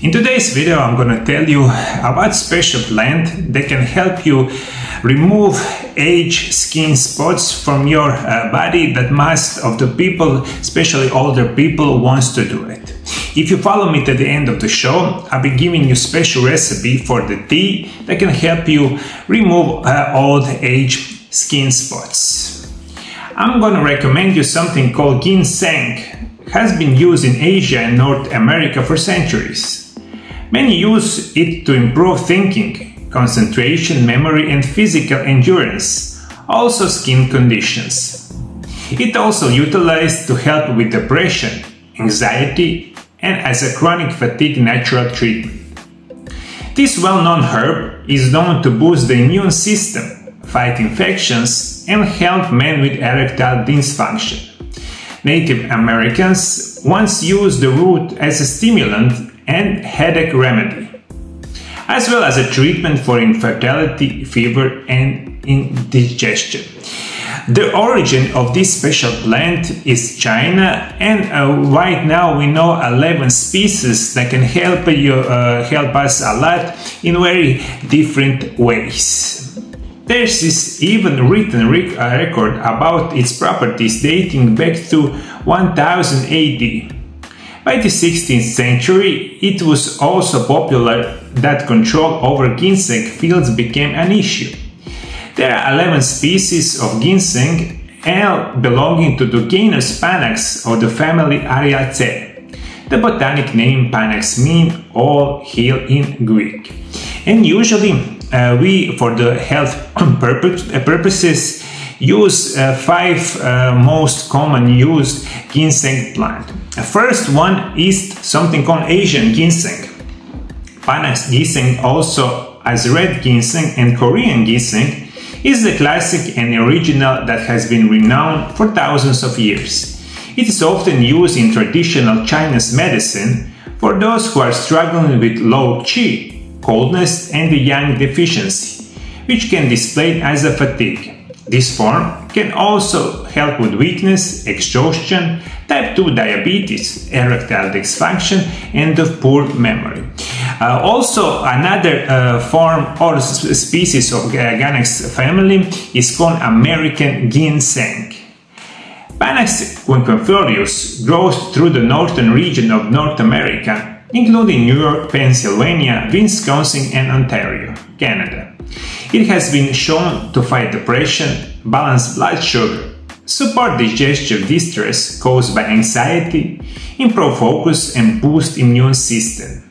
In today's video I'm gonna tell you about special plant that can help you remove age skin spots from your body that most of the people, especially older people, wants to do it. If you follow me to the end of the show, I'll be giving you special recipe for the tea that can help you remove old age skin spots. I'm gonna recommend you something called ginseng. It has been used in Asia and North America for centuries. Many use it to improve thinking, concentration, memory and physical endurance, also skin conditions. It also utilized to help with depression, anxiety and as a chronic fatigue natural treatment. This well-known herb is known to boost the immune system, fight infections and help men with erectile dysfunction. Native Americans once used the root as a stimulant and headache remedy, as well as a treatment for infertility, fever and indigestion. The origin of this special plant is China, and right now we know 11 species that can help us a lot in very different ways. There's this even written record about its properties dating back to 1000 AD. By the 16th century, it was also popular that control over ginseng fields became an issue. There are 11 species of ginseng, all belonging to the genus Panax of the family Ariaceae. The botanic name Panax means all heal in Greek. And usually we, for the health purposes, use 5 most common used ginseng plant. The first one is something called Asian ginseng. Panax ginseng, also as red ginseng and Korean ginseng, is the classic and original that has been renowned for thousands of years. It is often used in traditional Chinese medicine for those who are struggling with low qi, coldness and the yang deficiency, which can display as a fatigue. This form can also help with weakness, exhaustion, type 2 diabetes, erectile dysfunction and of poor memory. Also, another form or species of Panax family is called American ginseng. Panax quinquefolius grows through the northern region of North America, including New York, Pennsylvania, Wisconsin and Ontario, Canada. It has been shown to fight depression, balance blood sugar, support digestive distress caused by anxiety, improve focus and boost immune system.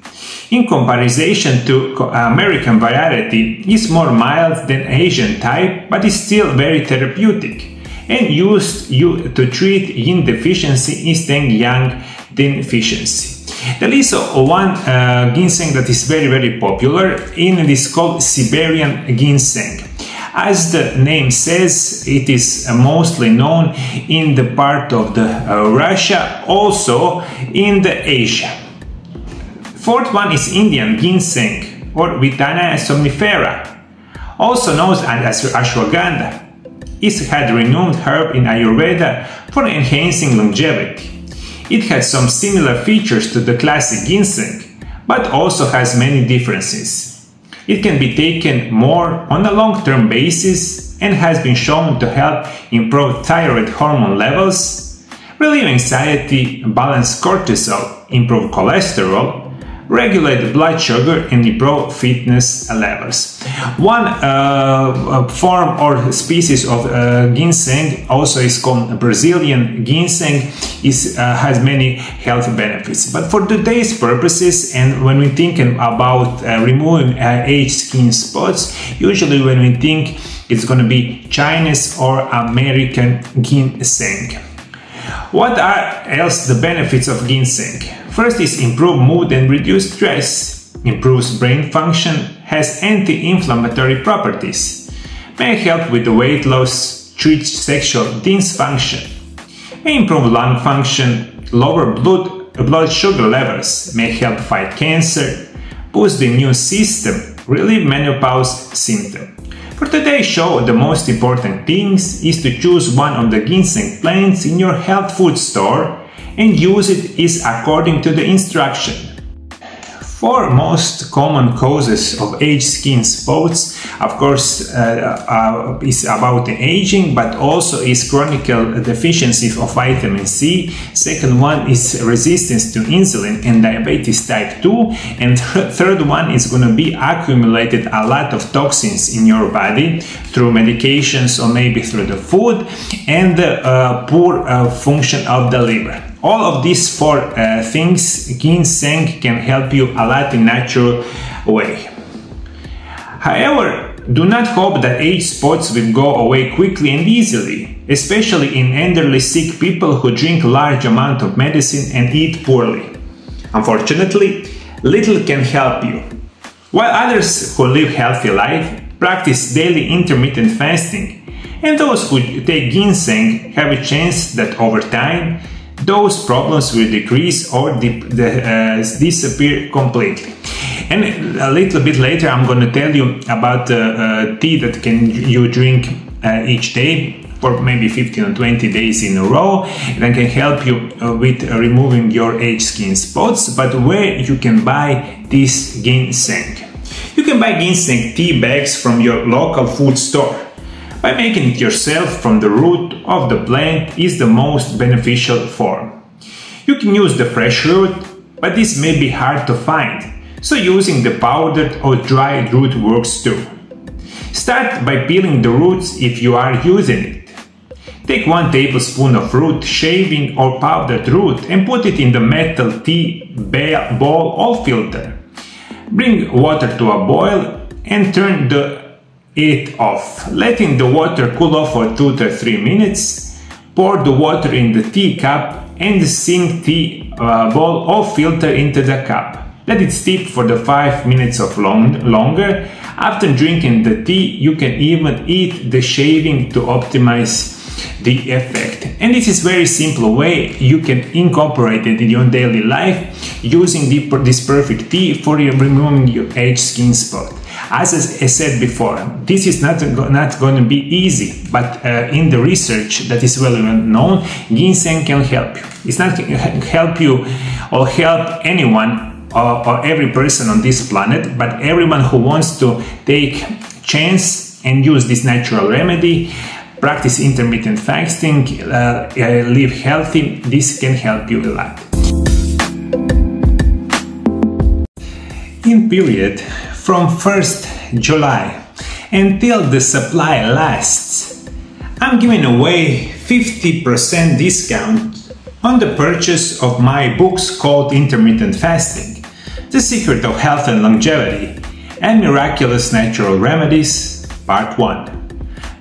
In comparison to American variety, is more mild than Asian type but is still very therapeutic and used to treat yin deficiency instead of yang deficiency. There is one ginseng that is very popular, and it is called Siberian ginseng. As the name says, it is mostly known in the part of the Russia, also in the Asia. Fourth one is Indian ginseng or Vithana somnifera, also known as ashwagandha. It had renowned herb in Ayurveda for enhancing longevity. It has some similar features to the classic ginseng, but also has many differences. It can be taken more on a long-term basis and has been shown to help improve thyroid hormone levels, relieve anxiety, balance cortisol, improve cholesterol, regulate blood sugar and improve fitness levels. One form or species of ginseng also is called Brazilian ginseng. Has many health benefits, but for today's purposes and when we think about removing age skin spots, usually when we think it's going to be Chinese or American ginseng. What are else the benefits of ginseng? First is improve mood and reduce stress, improves brain function, has anti-inflammatory properties, may help with the weight loss, treat sexual dysfunction, may improve lung function, lower blood sugar levels, may help fight cancer, boost the immune system, relieve menopause symptoms. For today's show, the most important thing is to choose one of the ginseng plants in your health food store and use it according to the instruction. Four most common causes of age skin spots, of course, is about the aging, but also is chronic deficiency of vitamin C. Second one is resistance to insulin and diabetes type 2. And third one is going to be accumulated a lot of toxins in your body through medications or maybe through the food, and poor function of the liver. All of these four things, ginseng can help you a lot in natural way. However, do not hope that age spots will go away quickly and easily, especially in elderly sick people who drink large amount of medicine and eat poorly. Unfortunately, little can help you. While others who live healthy life practice daily intermittent fasting, and those who take ginseng have a chance that over time those problems will decrease or disappear completely. And a little bit later I'm going to tell you about tea that you drink each day for maybe 15 or 20 days in a row, that can help you with removing your age skin spots. But where you can buy this ginseng? You can buy ginseng tea bags from your local food store. By making it yourself from the root of the plant is the most beneficial form. You can use the fresh root, but this may be hard to find, so using the powdered or dried root works too. Start by peeling the roots if you are using it. Take 1 tablespoon of root shaving or powdered root and put it in the metal tea bowl or filter. Bring water to a boil and turn it off, letting the water cool off for 2 to 3 minutes. Pour the water in the tea cup and the sink tea bowl or filter into the cup. Let it steep for the 5 minutes or longer. After drinking the tea, you can even eat the shaving to optimize the effect. And this is very simple way you can incorporate it in your daily life using this perfect tea for removing your age skin spot. As I said before, this is not going to be easy, but in the research that is well known, ginseng can help you. It's not going to help you or help anyone or every person on this planet, but everyone who wants to take chance and use this natural remedy, practice intermittent fasting, live healthy, this can help you a lot. In period from 1st July until the supply lasts, I'm giving away 50% discount on the purchase of my books called Intermittent Fasting, The Secret of Health and Longevity, and Miraculous Natural Remedies, Part 1.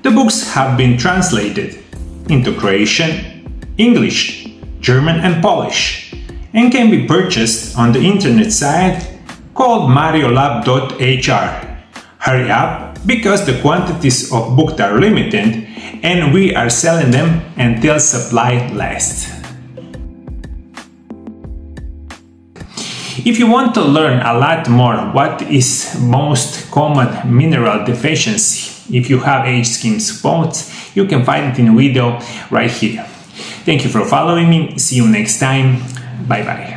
The books have been translated into Croatian, English, German and Polish, and can be purchased on the internet site called mariolab.hr. Hurry up, because the quantities of books are limited and we are selling them until supply lasts. If you want to learn a lot more what is most common mineral deficiency if you have age skin spots, you can find it in a video right here. Thank you for following me. See you next time. Bye bye.